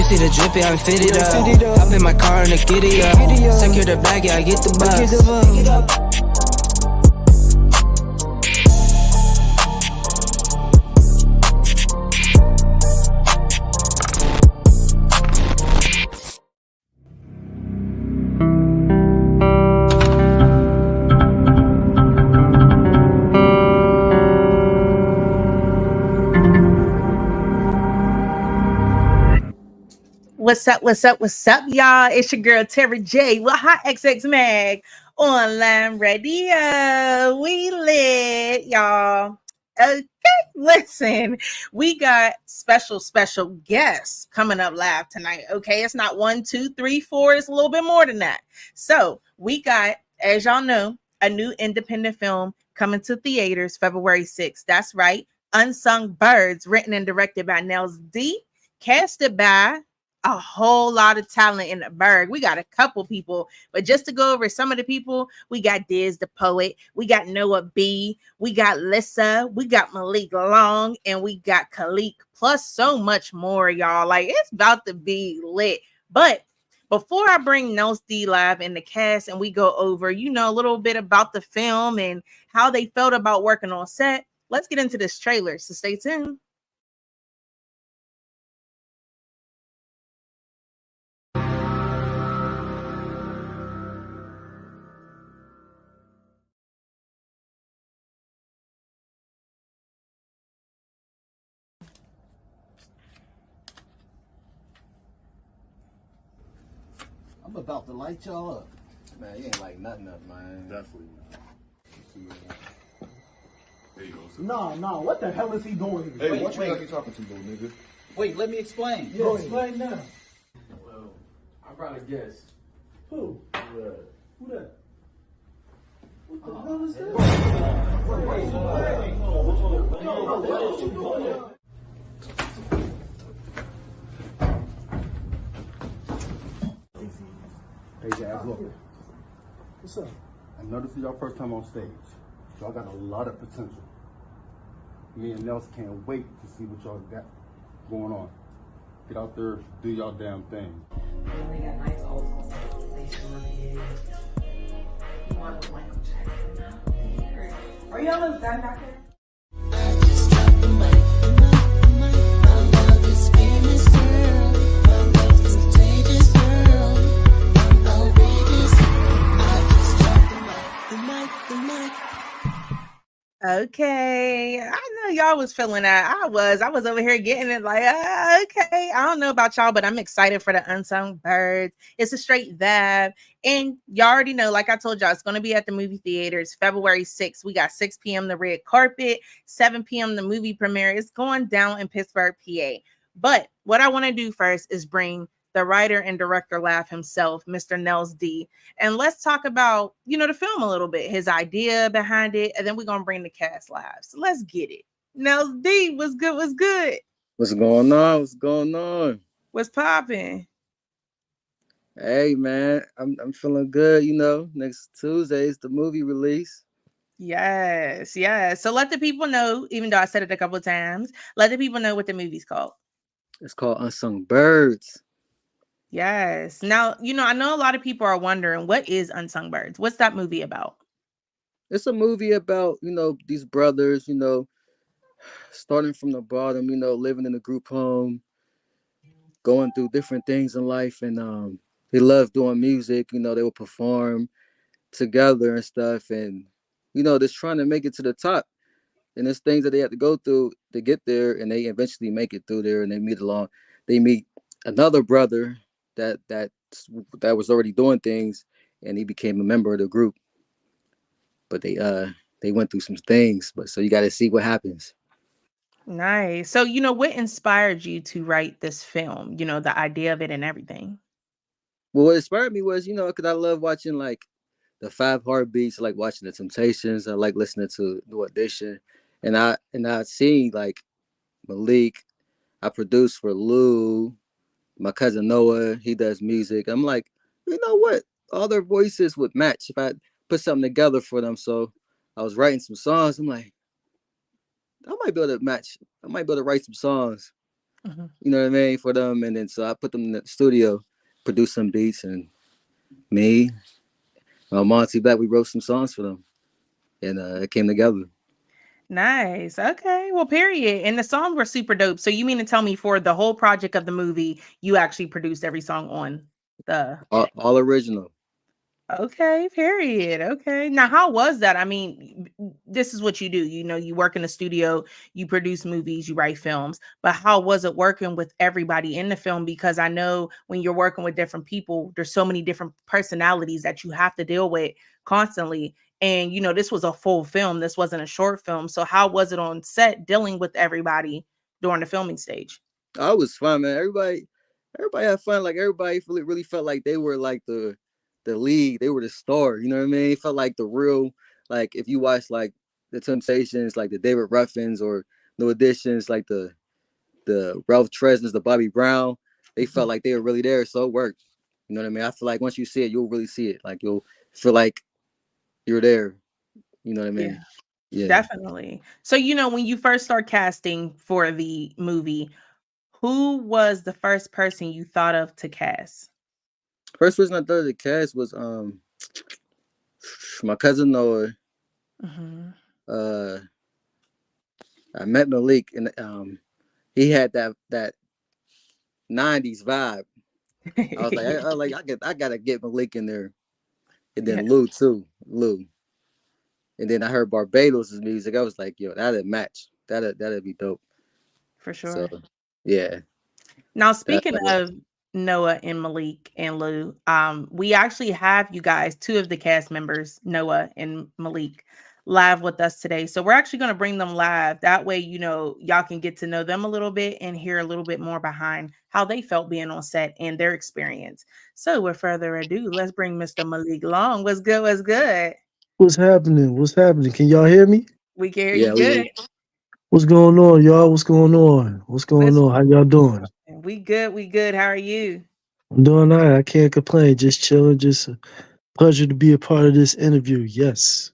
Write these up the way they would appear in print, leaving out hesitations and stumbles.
see the drip, yeah, I'm fitted up. Hop in my car and I get it up. Secure the bag, yeah, I get the bus. What's up, y'all? It's your girl, Terry J with HotxXMag Online Radio. We lit, y'all. Okay, listen, we got special guests coming up live tonight. Okay, it's not 1, 2, 3, 4. It's a little bit more than that. So we got, as y'all know, a new independent film coming to theaters February 6th. That's right, Unsung Birds, written and directed by NelseD, casted by a whole lot of talent in the Berg. We got a couple people, but just to go over some of the people, we got Diz the Poet, we got Noah B, we got Lissa, we got Malik Long, and we got Khalik, plus so much more, y'all. Like, it's about to be lit. But before I bring NelseD live in the cast and we go over, a little bit about the film and how they felt about working on set, let's get into this trailer. So stay tuned. I'm about to light y'all up. Man, you ain't like nothing up, man. Definitely. There you go. No, what the hell is he doing here? Hey, Wait, what you wait. got you talking to, little nigga? Wait, let me explain. Yeah, explain now. Well, I brought a guest. Who? Who Who that? What the hell is that? What you doing? Hey guys, look. What's up? I know this is your first time on stage. Y'all got a lot of potential. Me and Nels can't wait to see what y'all got going on. Get out there, do y'all damn thing. They got nice old school they sure did. You want to Michael Jackson now? Are you almost done back there? Okay, I know y'all was feeling that. I was over here getting it like, okay. I don't know about y'all, but I'm excited for the Unsung Birds. It's a straight vibe. And y'all already know, like I told y'all, it's going to be at the movie theaters February 6th. We got 6 p.m. the red carpet, 7 p.m. the movie premiere. It's going down in Pittsburgh, PA. But what I want to do first is bring the writer and director live himself, Mr. NelseD. And let's talk about, the film a little bit, his idea behind it, and then we're going to bring the cast live. So let's get it. NelseD, what's good? What's good? What's going on? What's going on? What's popping? Hey, man, I'm feeling good, Next Tuesday is the movie release. Yes. So let the people know, even though I said it a couple of times, let the people know what the movie's called. It's called Unsung Birds. Yes. Now, I know a lot of people are wondering, what is Unsung Birds? What's that movie about? It's a movie about, these brothers, starting from the bottom, living in a group home, going through different things in life. And they love doing music. They would perform together and stuff. And, just trying to make it to the top. And there's things that they have to go through to get there. And they eventually make it through there and they meet another brother that was already doing things, and he became a member of the group. But they went through some things, but so you got to see what happens. Nice. So what inspired you to write this film, the idea of it and everything? Well, what inspired me was because I love watching like the 5 Heartbeats, like watching the Temptations. I like listening to New Edition, and I see like Malik. I produce for Lou. My cousin Noah, he does music. I'm like, you know what? All their voices would match if I put something together for them. So I was writing some songs. I'm like, I might be able to write some songs. you know what I mean, for them. And then so I put them in the studio, produced some beats, and me, Monty Black, we wrote some songs for them, and it came together. Nice. Okay. Well, period. And the songs were super dope. So you mean to tell me for the whole project of the movie, you actually produced every song on the All original. Okay, period. Okay. Now, how was that? I mean, this is what you do. You know, you work in the studio, you produce movies, you write films. But how was it working with everybody in the film? Because I know when you're working with different people, there's so many different personalities that you have to deal with constantly. And, you know, this was a full film. This wasn't a short film. So how was it on set dealing with everybody during the filming stage? I was fun, man. Everybody had fun. Like everybody really felt like they were like the lead. They were the star. You know what I mean? It felt like the real. Like if you watch like the Temptations, like the David Ruffins or New Editions, like the Ralph Tresnants, the Bobby Brown, they felt like they were really there. So it worked. You know what I mean? I feel like once you see it, you'll really see it. Like you'll feel like you're there. You know what I Yeah, mean? Yeah. definitely. So, you know, when you first start casting for the movie, who was the first person you thought of to cast? First person I thought of the cast was my cousin Noah. Mhm. Uh, I met Malik and he had that '90s vibe. I was like, I gotta get Malik in there, and Yeah, then Lou too, Lou. And then I heard Barbados' music. I was like, yo, that'd match. That'd be dope. for So, sure. yeah, Now, that's speaking like, of Noah and Malik and Lou, we actually have you guys, two of the cast members, Noah and Malik, live with us today. So we're actually going to bring them live. That way, you know, y'all can get to know them a little bit and hear a little bit more behind how they felt being on set and their experience. So, with further ado, let's bring Mr. Malik along. What's good? What's good? What's happening? What's happening? Can y'all hear me? We can hear you yeah, good. What's going on, y'all? What's going on? What's going What's on? How y'all doing? we good? We good. How are you? I'm doing all right. I can't complain. Just chilling. Just a pleasure to be a part of this interview. Yes.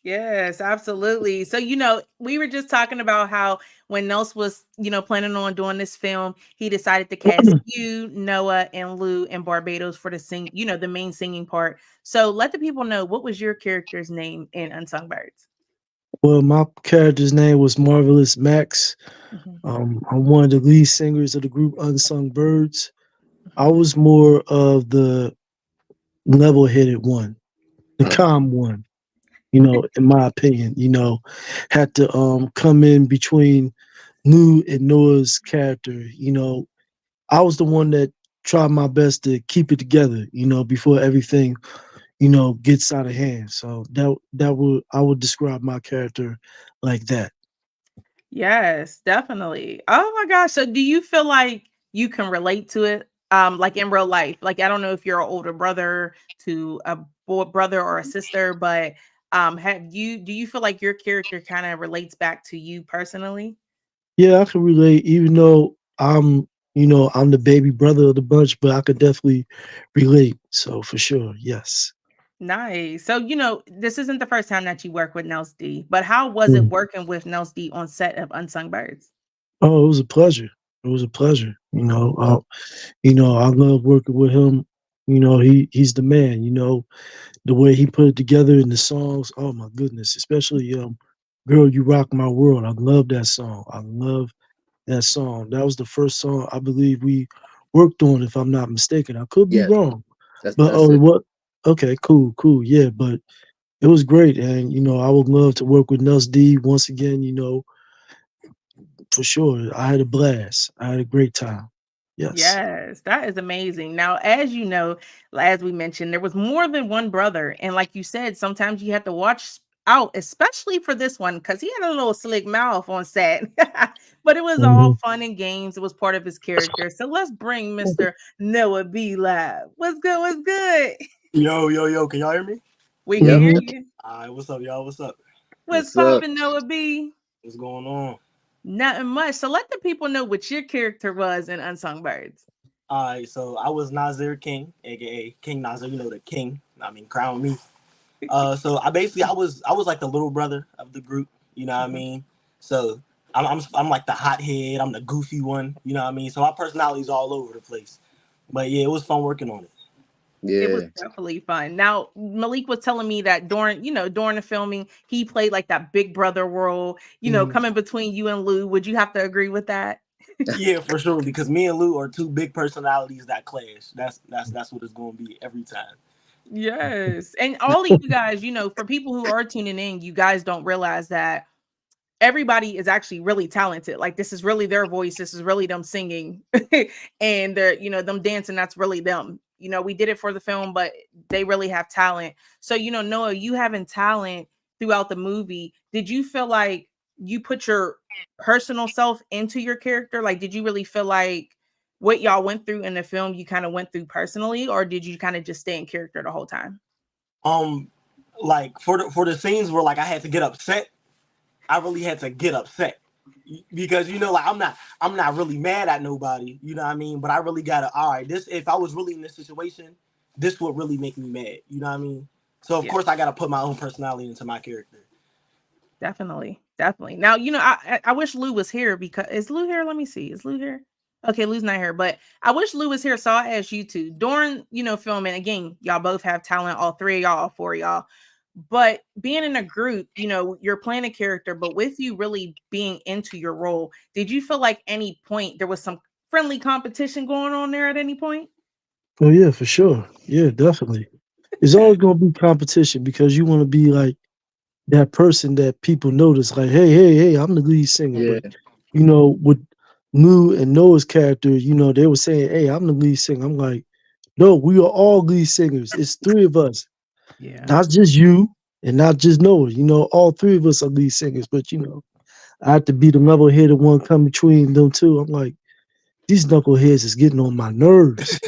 Yes, absolutely. So, you know, we were just talking about how when Nels was, you know, planning on doing this film, he decided to cast you, Noah, and Lou in Barbados for the you know, the main singing part. So let the people know, what was your character's name in Unsung Birds? Well, my character's name was Marvelous Max. Mhm, I'm one of the lead singers of the group Unsung Birds. I mhm. was more of the level-headed one, the calm one. In my opinion, had to come in between Lou and Noah's character. I was the one that tried my best to keep it together, before everything, gets out of hand. So that would I would describe my character like that. Yes, definitely. Oh my gosh. So do you feel like you can relate to it? Like in real life? Like I don't know if you're an older brother to a brother or a sister, but do you feel like your character kind of relates back to you personally? Yeah, I can relate, even though I'm the baby brother of the bunch, but I could definitely relate. So for sure, yes. Nice. So, you know, this isn't the first time that you work with NelseD, but how was it Mm. working with NelseD on set of Unsung Birds? Oh, it was a pleasure. It was a pleasure. I love working with him. He's the man. The way he put it together in the songs. Oh my goodness, especially "Girl, You Rock My World." I love that song. I love that song. That was the first song I believe we worked on, if I'm not mistaken. I could be yeah, wrong, but that's it. what? Okay, cool, cool. Yeah, but it was great, and I would love to work with Nels D once again. For sure. I had a blast. I had a great time. Yes. Yes, that is amazing. Now, as you know, as we mentioned, there was more than one brother. And like you said, sometimes you have to watch out, especially for this one, because he had a little slick mouth on set. But it was all hmm fun and games. It was part of his character. So let's bring Mr. Noah B live. What's good? What's good? Yo, yo, yo, can y'all hear me? We can hear hmm you. All right, what's up, y'all? What's up? What's What's up? poppin', Noah B? What's going on? Nothing much. So let the people know what your character was in Unsung Birds. All right, so I was Nazir King, aka King Nazir, the king. I mean, crown me. So I was like the little brother of the group, you know what I Mhm. mean? So I'm like the hothead. I'm the goofy one. You know what I mean? So my personality's all over the place. But yeah, it was fun working on it. It was Yeah. definitely fun. Now, Malik was telling me that during the filming, he played like that big brother role, coming between you and Lou. Would you have to agree with that? Yeah, for sure. Because me and Lou are two big personalities that clash. That's what it's gonna be every time. Yes. And all of you guys, for people who are tuning in, you guys don't realize that everybody is actually really talented. Like, this is really their voice. This is really them singing and they're, them dancing. That's really them. We did it for the film, but they really have talent. So, Noah, you having talent throughout the movie, did you feel like you put your personal self into your character? Like, did you really feel like what y'all went through in the film, you kind of went through personally, or did you kind of just stay in character the whole time? Like for the scenes where like I had to get upset, I really had to get upset because like I'm not really mad at nobody, you know what I mean? But I really gotta, all right, this, if I was really in this situation, this would really make me mad, you know what I mean? So of course I gotta put my own personality into my character. Definitely. Now, I wish Lou was here, because is Lou here? Let me see. Is Lou here? Okay, Lou's not here, but I wish Lou was here. So I asked you two during, filming. Again, y'all both have talent, all three of y'all, all four of y'all. But being in a group, you're playing a character, but with you really being into your role, did you feel like any point there was some friendly competition going on there at any point? Oh yeah, for sure. Yeah, definitely. It's always gonna be competition because you want to be like that person that people notice. Like, hey, I'm the lead singer. Yeah. But with Lou and Noah's character, they were saying, "Hey, I'm the lead singer." I'm like, "No, we are all lead singers. It's three of us, Yeah. not just you and not just Noah. All three of us are lead singers." But I have to be the level-headed one come between them two. I'm like, these knuckleheads is getting on my nerves.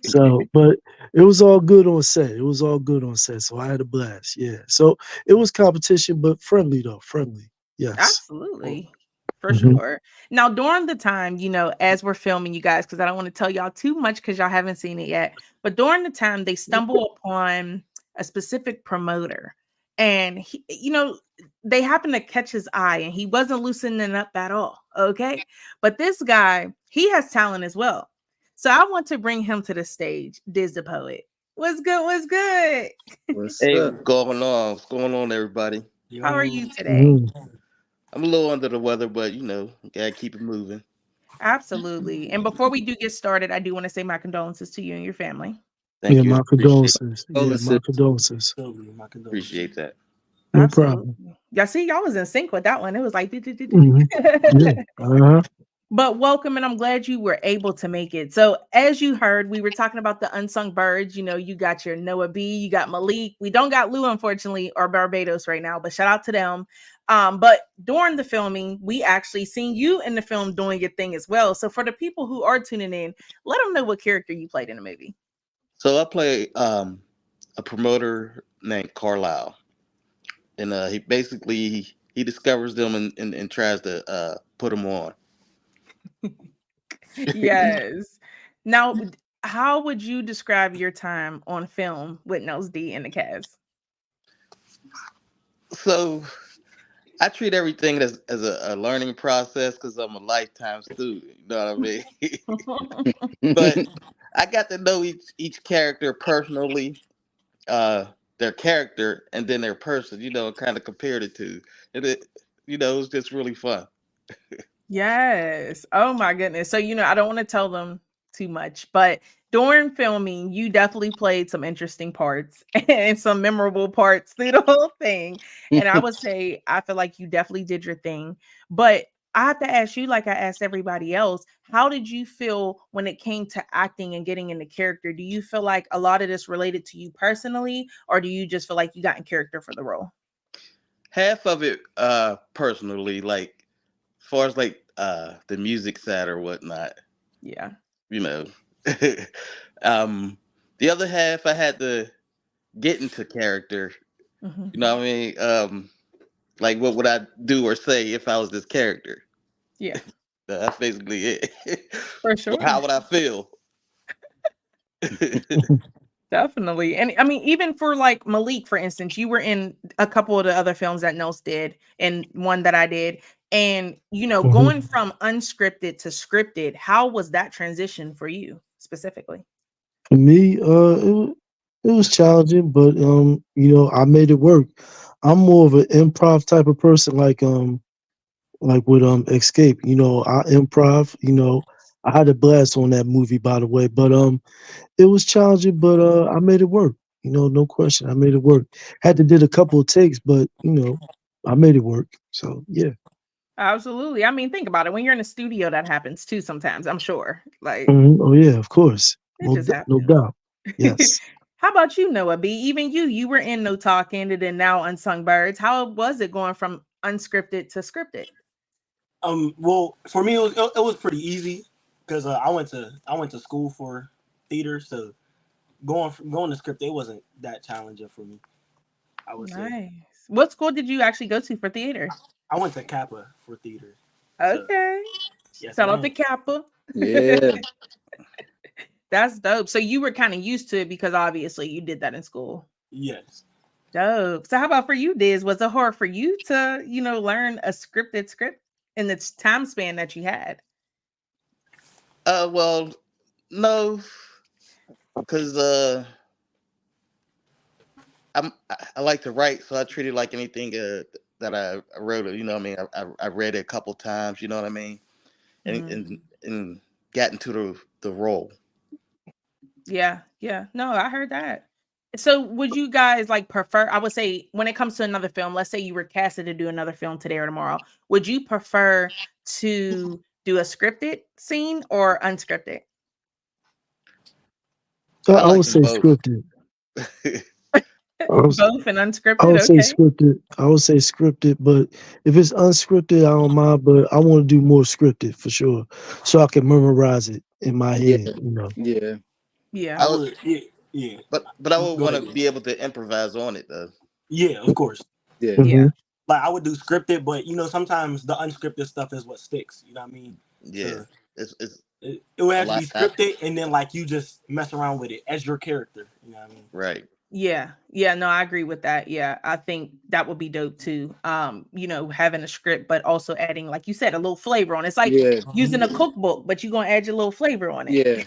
So, but it was all good on set. So I had a blast. Yeah. So it was competition, but friendly though. Friendly. Yes. Absolutely. For Mhm. sure. Now, during the time, as we're filming, you guys, because I don't want to tell y'all too much because y'all haven't seen it yet, but during the time, they stumble upon a specific promoter, and he, they happen to catch his eye, and he wasn't loosening up at all. Okay. But this guy, he has talent as well. So I want to bring him to the stage. Diz the Poet. What's good? What's good? What's Hey, up? what's going on? What's going on, everybody? How are you today? Mhm. I'm a little under the weather, but gotta keep it moving. Absolutely. And before we do get started, I do want to say my condolences to you and your family. Yeah, Thank you. my condolences. Yeah, my Condolences. condolences. Appreciate that. No Absolutely. problem. Y'all see, y'all was in sync with that one. It was like, Hmm. Yeah. Uh-huh. But welcome, and I'm glad you were able to make it. So, as you heard, we were talking about the Unsung Birds. You got your Noah B, you got Malik. We don't got Lou, unfortunately, or Barbados right now, but shout out to them. But during the filming, we actually seen you in the film doing your thing as well. So, for the people who are tuning in, let them know what character you played in the movie. So I play a promoter named Carlisle, and he discovers them and tries to put them on. Yes. Now, how would you describe your time on film with NelseD and the cast? So I treat everything as a learning process because I'm a lifetime student. You know what I mean? But I got to know each character personally, their character, and then their person. Kind of compared it to, and it was just really fun. Yes. Oh my goodness. So, I don't want to tell them too much, but during filming, you definitely played some interesting parts and some memorable parts through the whole thing. And I would say, I feel like you definitely did your thing. But I have to ask you, like I asked everybody else, how did you feel when it came to acting and getting into character? Do you feel like a lot of this related to you personally, or do you just feel like you got in character for the role? Half of it, personally, like as far as like the music side or whatnot. Yeah. You know, the other half I had to get into character. Mhm. You know what I mean? Like what would I do or say if I was this character? Yeah, That's basically it. for Or sure. how would I feel? Definitely. And I mean, even for like Malik, for instance, you were in a couple of the other films that Nels did and one that I did. And, you know, going from unscripted to scripted, how was that transition for you specifically? For me, it was challenging, but you know, I made it work. I'm more of an improv type of person, like with Escape. You know, I improv. You know, I had a blast on that movie, by the way. But it was challenging, but I made it work. You know, no question, I made it work. Had to did a couple of takes, but you know, I made it work. So yeah. Absolutely. I mean, think about it. When you're in a studio, that happens too sometimes, I'm sure. Like, Oh yeah, of course. it just No happens. doubt. Yes. How about you, Noah B? Even you were in No Talk Ended and now Unsung Birds. How was it going from unscripted to scripted? Well, for me, it was pretty easy because I went to school for theater, so going to script, it wasn't that challenging for me. I would say. Nice. What school did you actually go to for theater? I went to Kappa for theater. So, Okay. yes, Shout out ma'am. to Kappa. Yeah. That's dope. So you were kind of used to it because obviously you did that in school. Yes. Dope. So how about for you, Diz? Was it hard for you to, you know, learn a scripted script in the time span that you had? Well, no, because I like to write, so I treat it like anything that I wrote. You know what I mean? I read it a couple times. You know what I mean? And got into the role. Yeah. No, I heard that. So would you guys like prefer, I would say when it comes to another film, let's say you were casted to do another film today or tomorrow, would you prefer to do a scripted scene or unscripted? I I like would them say both. scripted. Both and I unscripted, would say okay. scripted. I would say scripted, but if it's unscripted, I don't mind. But I want to do more scripted for sure, so I can memorize it in my Yeah. head. You know. Yeah. Yeah. I I would, would. Yeah. but I would Go want ahead. to be able to improvise on it though. Yeah, of course. Yeah. Yeah. Like I would do scripted, but sometimes the unscripted stuff is what sticks. You know what I mean? Yeah, So it's it would a have to lot be happens. scripted, and then like you just mess around with it as your character. You know what I mean? Right. Yeah. No, I agree with that. Yeah. I think that would be dope too. You know, having a script, but also adding, like you said, a little flavor on it. It's like Yeah. using a cookbook, but you're gonna add your little flavor on it. Yeah.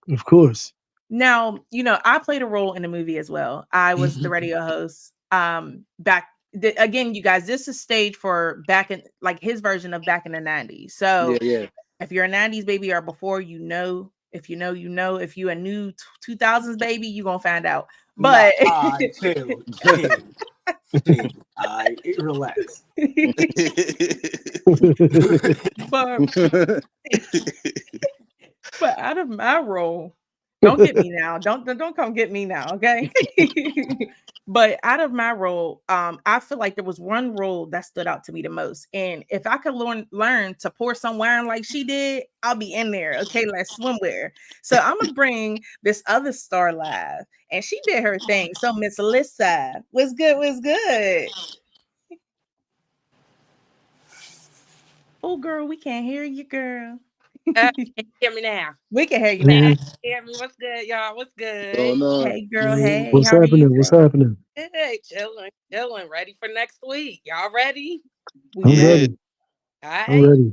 Of course. Now, you know, I played a role in the movie as well. I was the radio host. Again, you guys, this is staged for back in like his version of back in the 90s. So Yeah. if you're a 90s baby or before, you know, if you know, you know, if you a new 2000s baby, you're gonna find out. Nah, But chill. Relax. but but out of my role, don't get me now. Don't come get me now, okay? But out of my role, I feel like there was one role that stood out to me the most. And if I could learn to pour some wine like she did, I'll be in there, okay, like swimwear. So I'm gonna bring this other star live, and she did her thing. So Miss Alyssa, what's good? What's good? Oh, girl, we can't hear you, girl. Can you hear me now? We can hear you now. Hear me? What's good, y'all? What's good? Going on? Hey, girl. Hey, What's how are you? happening? What's happening? Hey, chilling. Ready for next week? Y'all ready? I'm Yeah. ready. All I'm right. ready.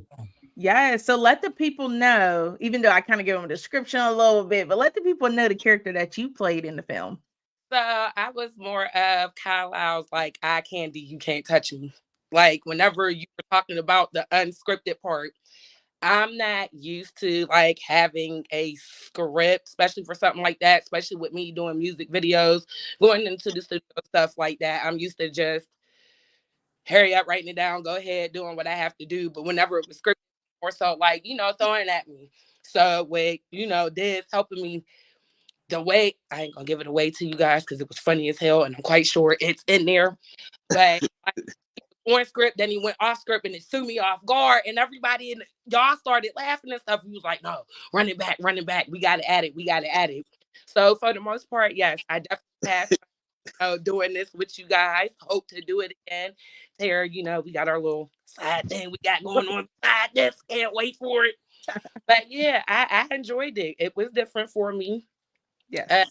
Yeah, so let the people know, even though I kind of give them a description a little bit, but let the people know the character that you played in the film. So I was more of Carlisle's like eye candy, you can't touch me. Like whenever you were talking about the unscripted part, I'm not used to like having a script, especially for something like that, especially with me doing music videos, going into the studio, stuff like that. I'm used to just hurry up, writing it down, go ahead, doing what I have to do. But whenever it was scripted, or so like, throwing at me. So with, this helping me the way, I ain't gonna give it away to you guys because it was funny as hell and I'm quite sure it's in there. But like, on script, then he went off script and it threw me off guard and everybody in y'all started laughing and stuff. He was like, no, run it back. We gotta add it. So for the most part, yes, I definitely passed doing this with you guys. Hope to do it again. Tara, we got our little side thing we got going on side this. Can't wait for it. But yeah, I enjoyed it. It was different for me. Yes.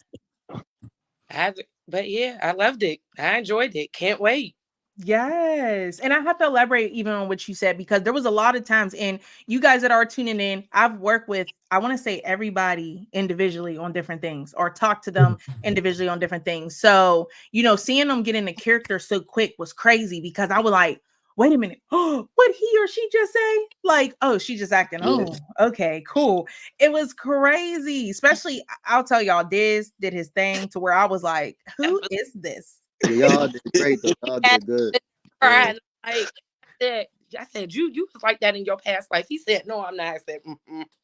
But yeah, I loved it. I enjoyed it. Can't wait. Yes. And I have to elaborate even on what you said because there was a lot of times, and you guys that are tuning in, I've worked with, I want to say everybody individually on different things or talk to them individually on different things. So, seeing them get into character so quick was crazy because I was like, wait a minute. Oh, what he or she just say? Like, oh, she just acting. Yeah. Oh, okay, cool. It was crazy. Especially, I'll tell y'all, Diz did his thing to where I was like, who is this? Yeah, y'all did great though. Y'all did good. Crying like I said, you was like that in your past life. He said, no, I'm not. I said,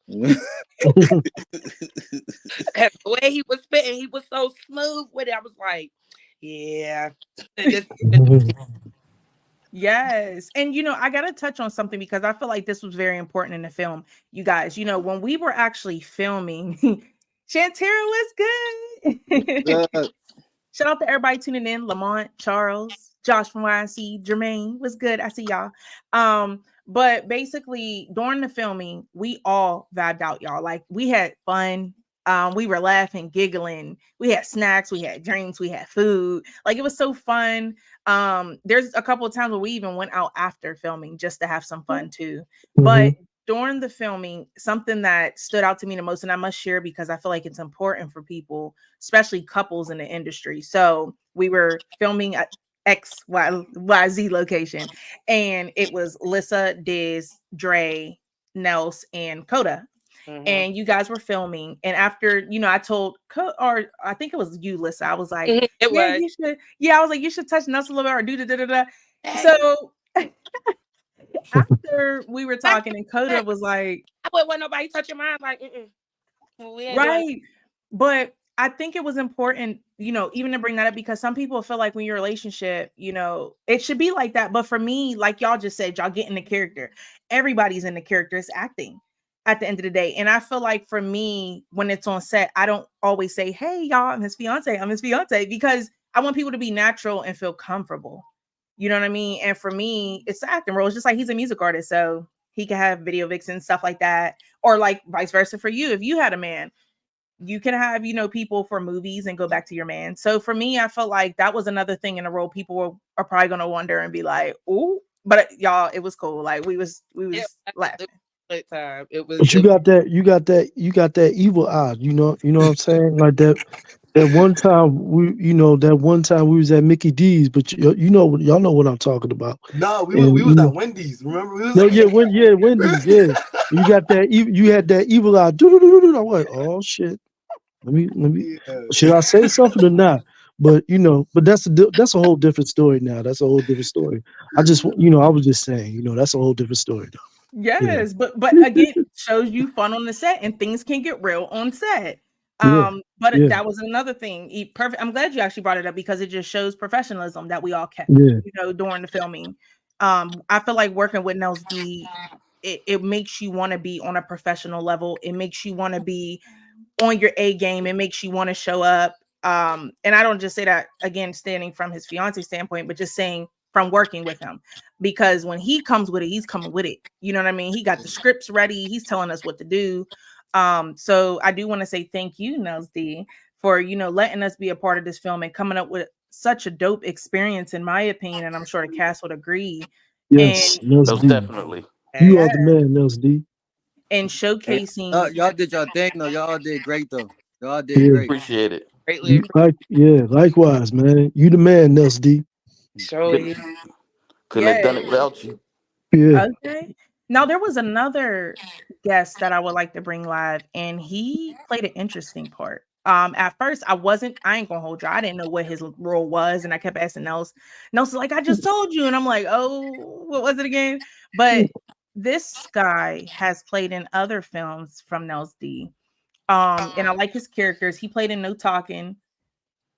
Because the way he was spitting, he was so smooth with it. I was like, yeah. Yes. And I got to touch on something because I feel like this was very important in the film. You guys, when we were actually filming, Shantira was good. Shout out to everybody tuning in. Lamont, Charles, Josh from YC, Jermaine was good. I see y'all. But basically during the filming, we all vibed out, y'all. Like we had fun. We were laughing, giggling. We had snacks, we had drinks, we had food. Like it was so fun. There's a couple of times where we even went out after filming just to have some fun too. But during the filming, something that stood out to me the most, and I must share because I feel like it's important for people, especially couples in the industry. So we were filming at XYZ location, and it was Lissa, Diz, Dre, Nels, and Coda. And you guys were filming, and after I told or I think it was you, Lissa. I was like, it yeah, was. you should. Yeah, I was like, you should touch Nelson a little bit or do da da da. So after we were talking, and Coda was like, I wouldn't want nobody touching mine. Like, we ain't right. doing But I think it was important, even to bring that up because some people feel like when you're in a relationship, it should be like that. But for me, like y'all just said, y'all get in the character. Everybody's in the character. It's acting at the end of the day. And I feel like for me, when it's on set, I don't always say, hey, y'all, I'm his fiance, because I want people to be natural and feel comfortable. You know what I mean? And for me, it's the acting role. It's just like he's a music artist, so he can have video vixen, stuff like that. Or like vice versa for you. If you had a man, you can have, people for movies and go back to your man. So for me, I felt like that was another thing in a role people are probably going to wonder and be like, "Ooh," but y'all, it was cool. Like we was laughing. Time. It was. But you got that evil eye. You know what I'm saying? Like that one time we was at Mickey D's, but y'all know what I'm talking about. No, we was at Wendy's. Remember? Wendy's. Yeah, you got that. You had that evil eye. I'm like, oh shit. Let me. Yeah. Should I say something or not? But but that's a whole different story now. That's a whole different story. I was just saying, that's a whole different story though. Yes, Yeah. but again, it shows you fun on the set and things can get real on set. But that was another thing. Perfect. I'm glad you actually brought it up because it just shows professionalism that we all kept, during the filming. I feel like working with NelseD, it makes you want to be on a professional level. It makes you want to be on your A game. It makes you want to show up. And I don't just say that again, standing from his fiance standpoint, but just saying from working with him, because when he comes with it, he's coming with it. You know what I mean? He got the scripts ready. He's telling us what to do. So I do want to say thank you, NelseD, for, letting us be a part of this film and coming up with such a dope experience, in my opinion. And I'm sure the cast would agree. Yes, most definitely. You are the man, NelseD. And showcasing. Y'all did your thing though. Y'all did great though. Y'all did great. Appreciate it. Greatly. Likewise, man. You the man, NelseD. Couldn't have done it without you. Yeah. Okay. Now there was another guest that I would like to bring live, and he played an interesting part. At first I ain't gonna hold you. I didn't know what his role was, and I kept asking Nels. Nels was like, I just told you, and I'm like, oh, what was it again? But this guy has played in other films from NelseD. And I like his characters. He played in No Talking.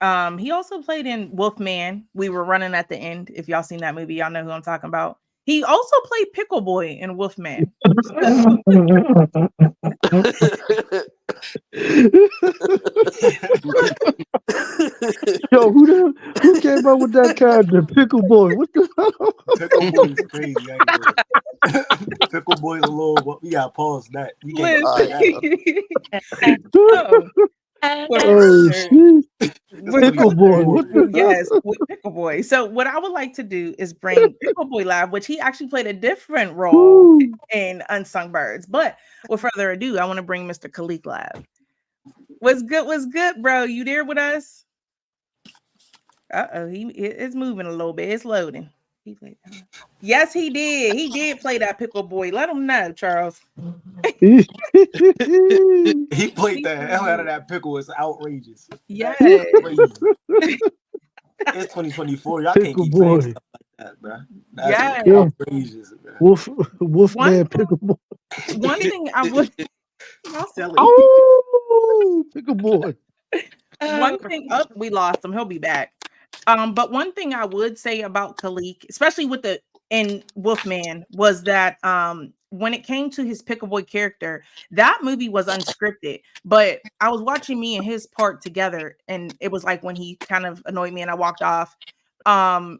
He also played in Wolfman. We Were Running at the End. If y'all seen that movie, y'all know who I'm talking about. He also played Pickle Boy in Wolfman. Yo, who came up with that character, Pickle Boy? What the hell? Pickle Boy is crazy. Pickle Boy is a little. We gotta pause that. Listen, Pickle Boy. What the Yes, with Pickle Boy. So what I would like to do is bring Pickle Boy live, which he actually played a different role Woo. in Unsung Birds. But with further ado, I want to bring Mr. Khalik live. What's good? What's good, bro? You there with us? It's moving a little bit. It's loading. He played that. Yes, he did. He did play that Pickle Boy. Let him know, Charles. He played the hell out of that pickle. It's outrageous. Yes. Crazy. It's 2024. Y'all can't Pickle keep saying Boy. stuff like that, bro. That's Yes. outrageous, bro. Wolfman Pickle Boy. One thing I would Pickle Boy. One thing we lost him. He'll be back. But one thing I would say about Khalik, especially with the in Wolfman, was that when it came to his Pickle Boy character, that movie was unscripted. But I was watching me and his part together, and it was like when he kind of annoyed me and I walked off. And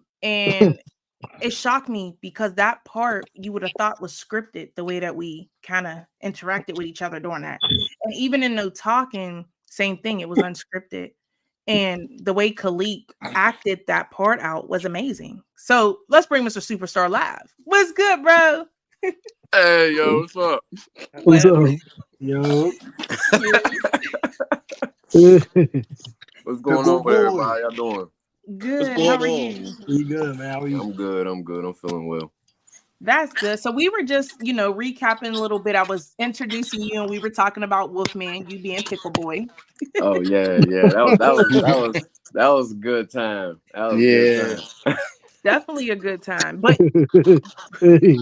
it shocked me because that part you would have thought was scripted, the way that we kind of interacted with each other during that. And even in No Talking, same thing, it was unscripted. And the way Khalik acted that part out was amazing. So let's bring Mr. Superstar live. What's good, bro? Hey, yo, what's up? What's up? Yo. What's going on with everybody? How y'all doing? Good. How are you? You good, man? How are you? I'm good. I'm good. I'm feeling well. That's good. So we were just, recapping a little bit. I was introducing you and we were talking about Wolfman, you being Pickle Boy. Oh yeah. That was a good time. That was a good time. Definitely a good time. But hey.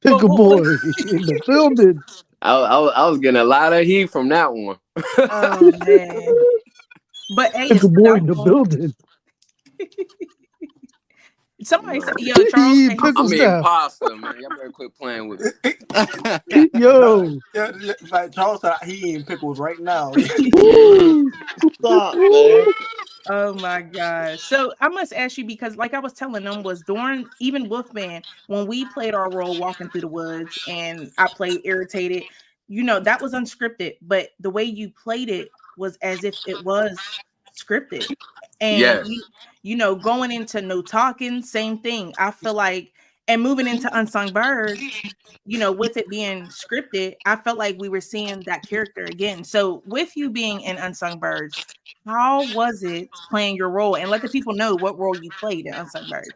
Pickle Boy in the building. I was getting a lot of heat from that one. Oh man. But hey, Pickle Boy in the building. Somebody said, yo, Charles. I'm eating pasta, man. Y'all better quit playing with it. Yo. Like Charles said, he eating pickles right now. Stop, man. Oh my gosh. So I must ask you, because like I was telling them, was during even Wolfman, when we played our role walking through the woods and I played irritated, that was unscripted, but the way you played it was as if it was scripted. And going into No Talking, same thing. I feel like, and moving into Unsung Birds, with it being scripted, I felt like we were seeing that character again. So with you being in Unsung Birds, how was it playing your role? And let the people know what role you played in Unsung Birds.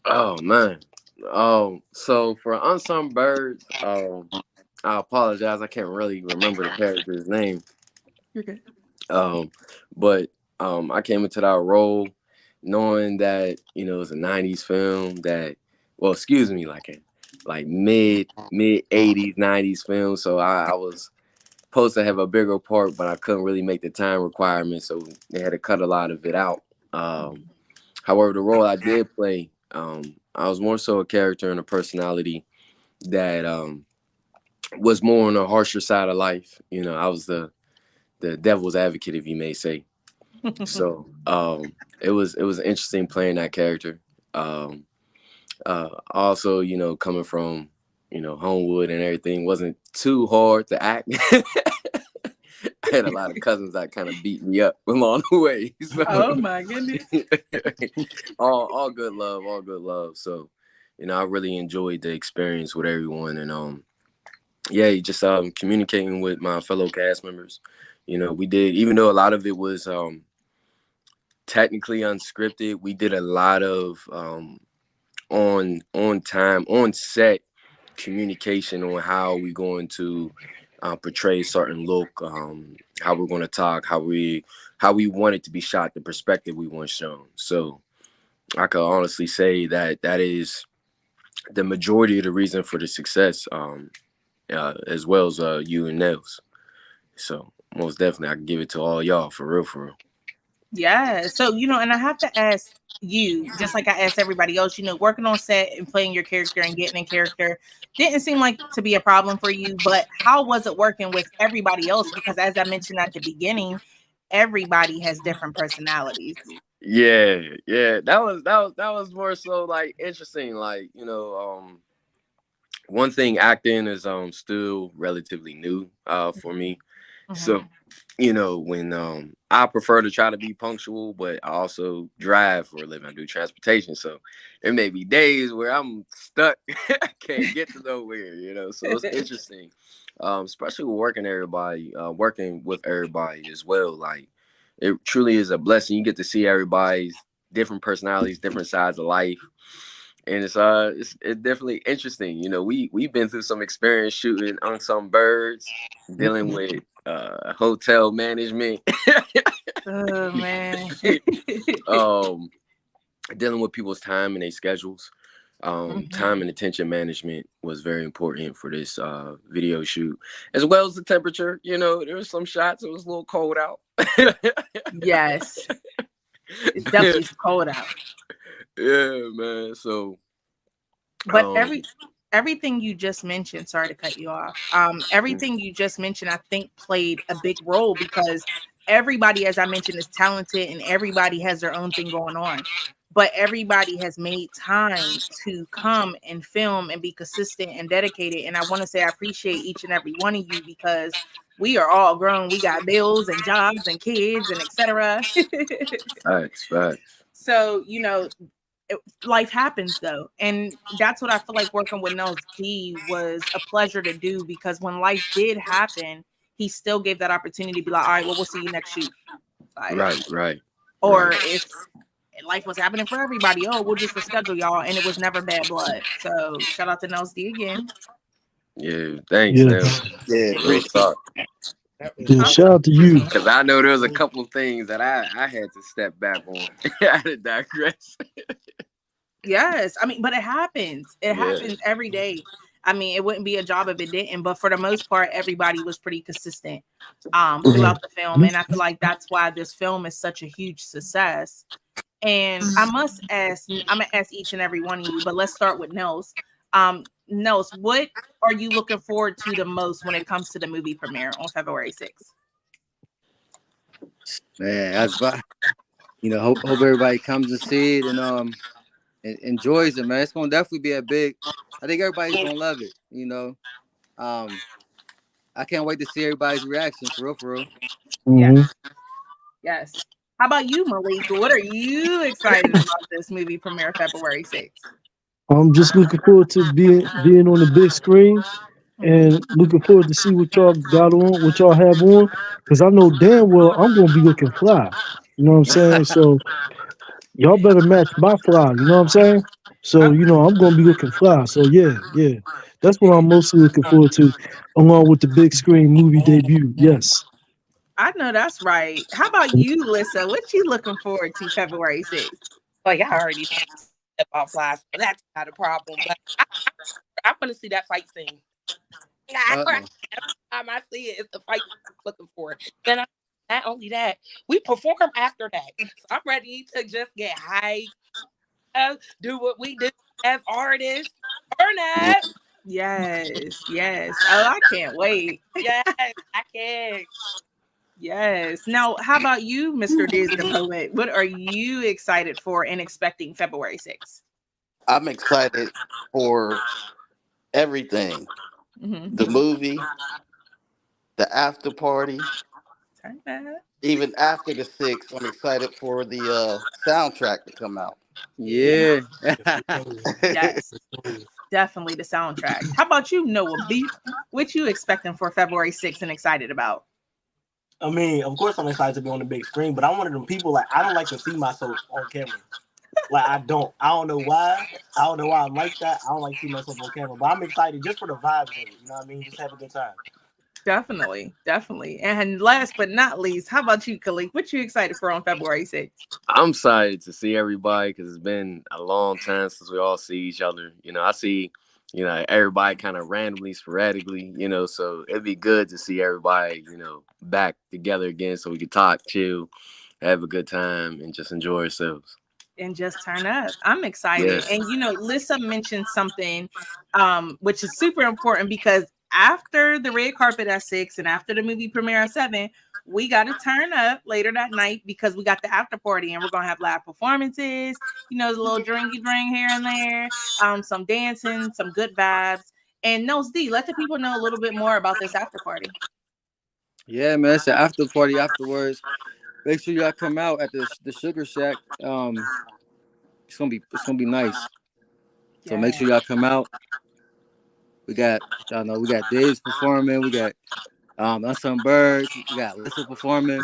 Oh man. So for Unsung Birds, I apologize. I can't really remember the character's name. You're good. But I came into that role knowing that it's a 90s film that, well, excuse me, like mid 80s 90s film. So I was supposed to have a bigger part, but I couldn't really make the time requirement, so they had to cut a lot of it out. However, the role I did play, I was more so a character and a personality that was more on the harsher side of life. I was the devil's advocate, if you may say. So it was interesting playing that character. Also, coming from Homewood and everything, wasn't too hard to act. I had a lot of cousins that kind of beat me up along the way. So. Oh my goodness. all good love. So, I really enjoyed the experience with everyone, and just communicating with my fellow cast members. We did, even though a lot of it was technically unscripted, we did a lot of on time, on set communication on how we're going to portray certain look, how we're going to talk, how we want it to be shot, the perspective we want shown. So I could honestly say that is the majority of the reason for the success, as well as you and Nels. So most definitely I can give it to all y'all, for real. Yeah. So, and I have to ask you, just like I asked everybody else, working on set and playing your character and getting in character didn't seem like to be a problem for you, but how was it working with everybody else? Because as I mentioned at the beginning, everybody has different personalities. Yeah. That was more so like interesting. Like, one thing, acting is still relatively new for me. So, you know, when I prefer to try to be punctual, but I also drive for a living. I do transportation. So there may be days where I'm stuck. I can't get to nowhere, you know. So it's interesting. Especially with working with everybody as well. Like it truly is a blessing. You get to see everybody's different personalities, different sides of life. And it's definitely interesting. You know, we've been through some experience shooting Unsung Birds, dealing with hotel management, Oh man. dealing with people's time and their schedules. Time and attention management was very important for this video shoot, as well as the temperature. You know, there were some shots it was a little cold out. Yes, it's definitely cold out. Yeah, man. So, But everything you just mentioned, sorry to cut you off. Everything you just mentioned, I think played a big role because everybody, as I mentioned, is talented and everybody has their own thing going on. But everybody has made time to come and film and be consistent and dedicated. And I want to say I appreciate each and every one of you because we are all grown. We got bills and jobs and kids and etc. Facts. So, you know, life happens though, and that's what I feel like working with NelseD was a pleasure to do because when life did happen, he still gave that opportunity to be like, all right, well, we'll see you next shoot. Like, Right. or if life was happening for everybody, oh, we'll just reschedule y'all, and it was never bad blood. So shout out to NelseD again. Yeah, thanks, Yeah. Nels. Yeah, Real appreciate talk. Yeah, shout out to you. Because I know there was a couple of things that I had to step back on. I had to digress. Yes, I mean, but it happens. It happens every day. I mean, it wouldn't be a job if it didn't, but for the most part, everybody was pretty consistent throughout the film. And I feel like that's why this film is such a huge success. And I'm gonna ask each and every one of you, but let's start with Nels. Nels, what are you looking forward to the most when it comes to the movie premiere on February 6th? Man, hope everybody comes to see it and enjoys it, man. It's gonna definitely be I think everybody's gonna love it, you know. I can't wait to see everybody's reaction for real. Yes. How about you, Malik? What are you excited about this movie premiere February 6th? I'm just looking forward to being on the big screen and looking forward to see what y'all got on, what y'all have on, because I know damn well I'm gonna be looking fly. You know what I'm saying? So y'all better match my fly. You know what I'm saying? So I'm gonna be looking fly. So yeah. That's what I'm mostly looking forward to, along with the big screen movie debut. Yes. I know that's right. How about you, Lissa? What you looking forward to February 6th? Like I already step off last, so that's not a problem. But I want to see that fight scene. Yeah, I cry every time I see it. It's the fight I'm looking for. Then not only that, we perform after that. So I'm ready to just get hyped, do what we do as artists. Burn it. Yes. Oh, I can't wait. Yes, I can. Yes. Now, how about you, Mr. Diz the Poet? What are you excited for and expecting February 6th? I'm excited for everything. The movie, the after party, even after the 6th. I'm excited for the soundtrack to come out. Yeah. Yes. Definitely the soundtrack. How about you, Noah B? What you expecting for February 6th and excited about? I mean, of course I'm excited to be on the big screen, but I'm one of them people like I don't like to see myself on camera. Like I don't know why. I don't know why I'm like that. I don't like to see myself on camera, but I'm excited just for the vibes of it. You know what I mean? Just have a good time. Definitely. And last but not least, how about you, Khalik? What you excited for on February 6th? I'm excited to see everybody because it's been a long time since we all see each other. You know, I see, everybody kind of randomly, sporadically, so it'd be good to see everybody, back together again so we could talk, chill, have a good time, and just enjoy ourselves. And just turn up. I'm excited. Yeah. And Lissa mentioned something which is super important because after the red carpet at 6 and after the movie premiere at 7, we got to turn up later that night because we got the after party and we're gonna have live performances, a little drinky drink here and there, some dancing, some good vibes. And NelseD, let the people know a little bit more about this after party. Yeah, man. It's an after party afterwards. Make sure y'all come out at the Sugar Shack. It's gonna be nice. So Yeah. make sure y'all come out. We got we got Dave's performing. We got Unsung Birds. We got Lissa performing.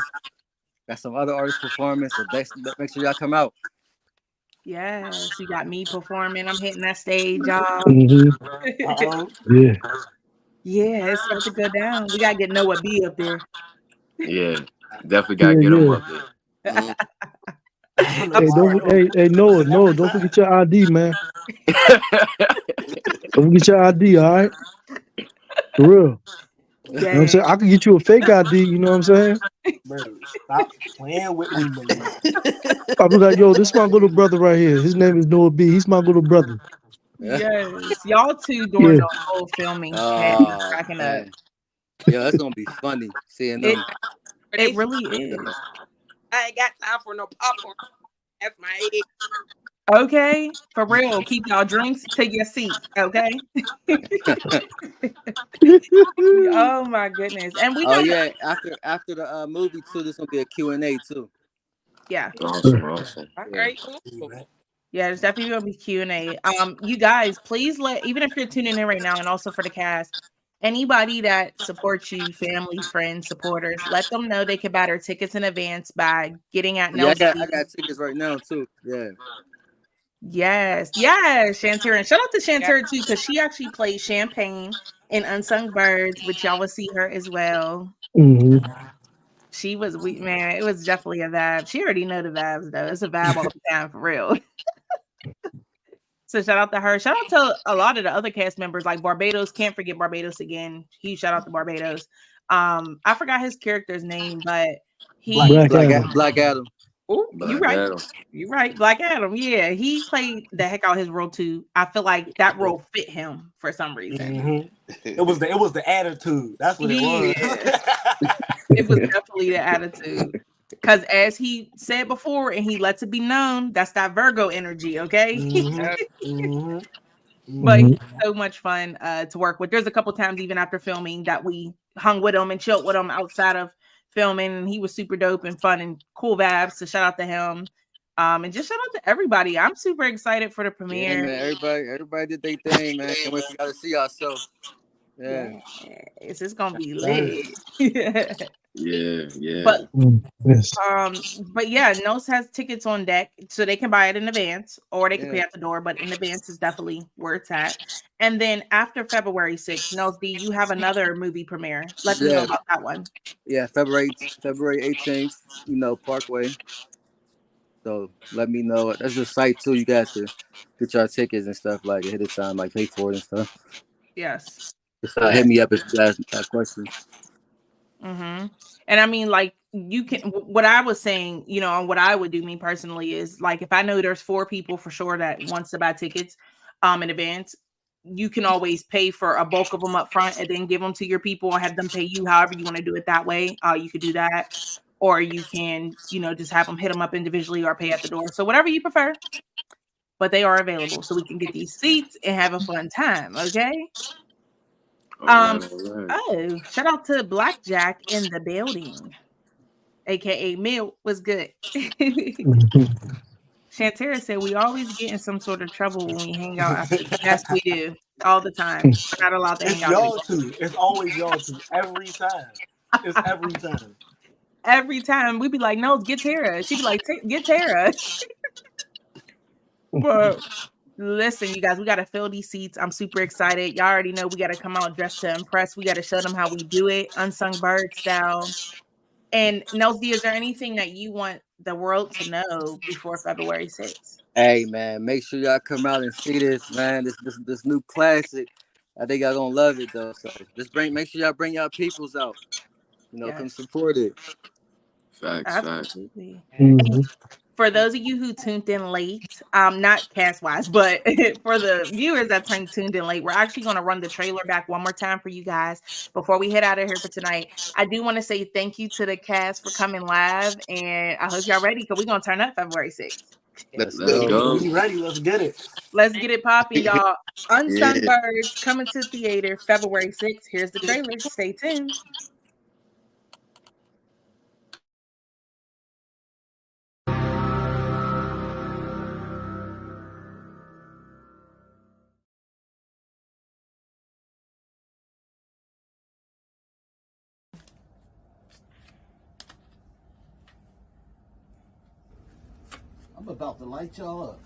Got some other artists performing. So make sure y'all come out. Yes, you got me performing. I'm hitting that stage, y'all. Uh-oh. Yeah. Yeah, it's about to go down. We gotta get Noah B up there. Yeah, definitely gotta get him up there. I know Hey, it's don't right. hey Noah, Every don't time. forget your ID, man. Don't forget your ID, all right? For real. You know what I'm Dang. saying? I can get you a fake ID, you know what I'm saying? Bro, stop playing with me, man. I'll be like, yo, this is my little brother right here. His name is Noah B. He's my little brother. Yes, y'all two during Yeah. the whole filming had me Oh cracking up. man. Yeah, that's gonna be funny seeing It them. it really is. I ain't got time for no popcorn. That's my age. Okay, for real. Keep y'all drinks to your seats, okay? Oh my goodness. And we Oh got yeah, after the movie too, there's gonna be a Q&A too. yeah. Awesome. All Yeah. right, cool. Yeah, there's definitely gonna be Q&A. You guys, please even if you're tuning in right now, and also for the cast, anybody that supports you, family, friends, supporters, let them know they can buy their tickets in advance by getting at Yeah, NelseD. I got tickets right now too. Yeah. Yes, Shantira. And shout out to Shantira too, because she actually played Champagne in Unsung Birds, which y'all will see her as well. Mm-hmm. She was man, it was definitely a vibe. She already know the vibes though. It's a vibe all the time for real. So shout out to her. Shout out to a lot of the other cast members like Barbados. Can't forget Barbados again. Huge shout out to Barbados. I forgot his character's name, but he Black Adam. Black Adam. Oh, you Black right. Adam. You right. Black Adam. Yeah, he played the heck out his role too. I feel like that role fit him for some reason. Mm-hmm. It was the attitude. That's what it was. It was definitely the attitude. Because as he said before, and he lets it be known, that's that Virgo energy, okay? But he's so much fun to work with. There's a couple times even after filming that we hung with him and chilled with him outside of filming, and he was super dope and fun and cool vibes. So shout out to him. And just shout out to everybody. I'm super excited for the premiere. Yeah, man. Everybody did their thing, man. Can't wait for y'all to see ourselves. Yeah. It's gonna be lit. Yeah. But yes. but yeah, Nose has tickets on deck, so they can buy it in advance or they can pay at the door, but in advance is definitely where it's at. And then after February 6th, Nose D, you have another movie premiere. Let them know about that one. Yeah, February 18th, Parkway. So let me know. That's the site too. You guys can get your tickets and stuff like ahead of time, like pay for it and stuff. Yes. Just hit me up if you guys have questions. Mm-hmm. And I mean, like, you can, what I was saying, and what I would do, me personally, is like, if I know there's 4 people for sure that wants to buy tickets in advance, you can always pay for a bulk of them up front and then give them to your people and have them pay you however you want to do it that way. You could do that. Or you can, just have them hit them up individually or pay at the door. So whatever you prefer. But they are available so we can get these seats and have a fun time. Okay. All right. Oh, shout out to Blackjack in the building, aka Mill. Was good. Shantira said we always get in some sort of trouble when we hang out after. Yes, we do all the time. We're not allowed to hang out y'all anymore. two. It's always y'all two. Every time. It's every time. Every time we be like, no, get Tara. She'd be like, get Tara. But listen, you guys, we got to fill these seats. I'm super excited. Y'all already know we got to come out dressed to impress. We got to show them how we do it, Unsung Bird style. And NelseD, is there anything that you want the world to know before February 6th? Hey man, make sure y'all come out and see this, man. This new classic. I think y'all gonna love it though. So make sure y'all bring y'all peoples out. Come support it. Facts. Absolutely. Mm-hmm. For those of you who tuned in late, not cast wise, but for the viewers that tuned in late, we're actually going to run the trailer back one more time for you guys before we head out of here for tonight. I do want to say thank you to the cast for coming live, and I hope y'all ready because we're going to turn up February 6th. Let's go. We ready. Let's get it. Let's get it popping, y'all. Unsung Birds coming to theater February 6th. Here's the trailer. Stay tuned. I'm about to light y'all up.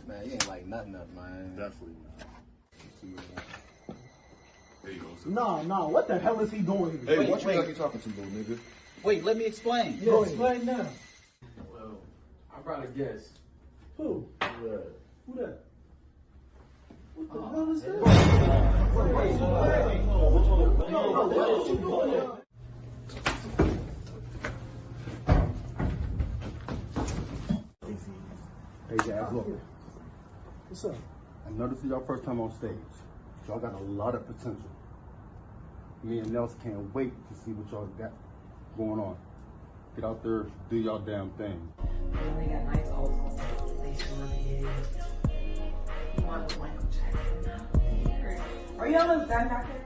Man, you ain't like nothing up, man. Definitely not. There you go. No, what the hell is he doing here? Hey, Wait, what you got me talking to, little nigga? Wait, let me explain. Yeah, explain now. Well, I brought a guest. Who? Who that? What the hell is that? Hey guys, look. What's up? I know this is your first time on stage. Y'all got a lot of potential. Me and Nels can't wait to see what y'all got going on. Get out there, do y'all damn thing. They got nice old school. They sure did. You want to Michael Jackson out there? Are you almost done, Doctor?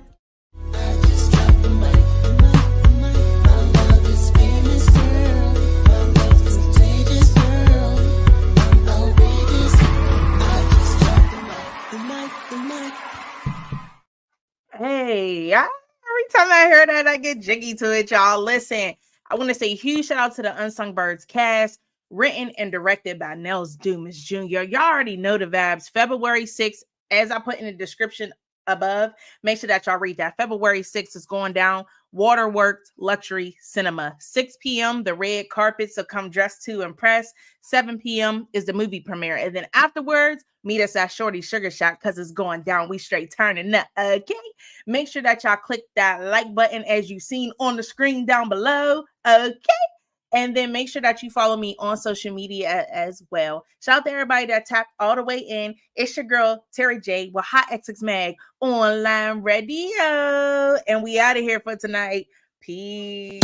Hey, every time I hear that, I get jiggy to it, y'all. Listen, I want to say a huge shout out to the Unsung Birds cast, written and directed by NelseD Jr. Y'all already know the vibes. February 6th, as I put in the description above, make sure that y'all read that. February 6th is going down. Waterworks Luxury Cinema. 6 p.m., the red carpet, so come dressed to impress. 7 p.m. is the movie premiere. And then afterwards, meet us at Shorty Sugar Shack because it's going down. We straight turning up, okay? Make sure that y'all click that like button as you seen on the screen down below, okay? And then make sure that you follow me on social media as well. Shout out to everybody that tapped all the way in. It's your girl, Terry J, with HotxxMag Online Radio. And we out of here for tonight. Peace.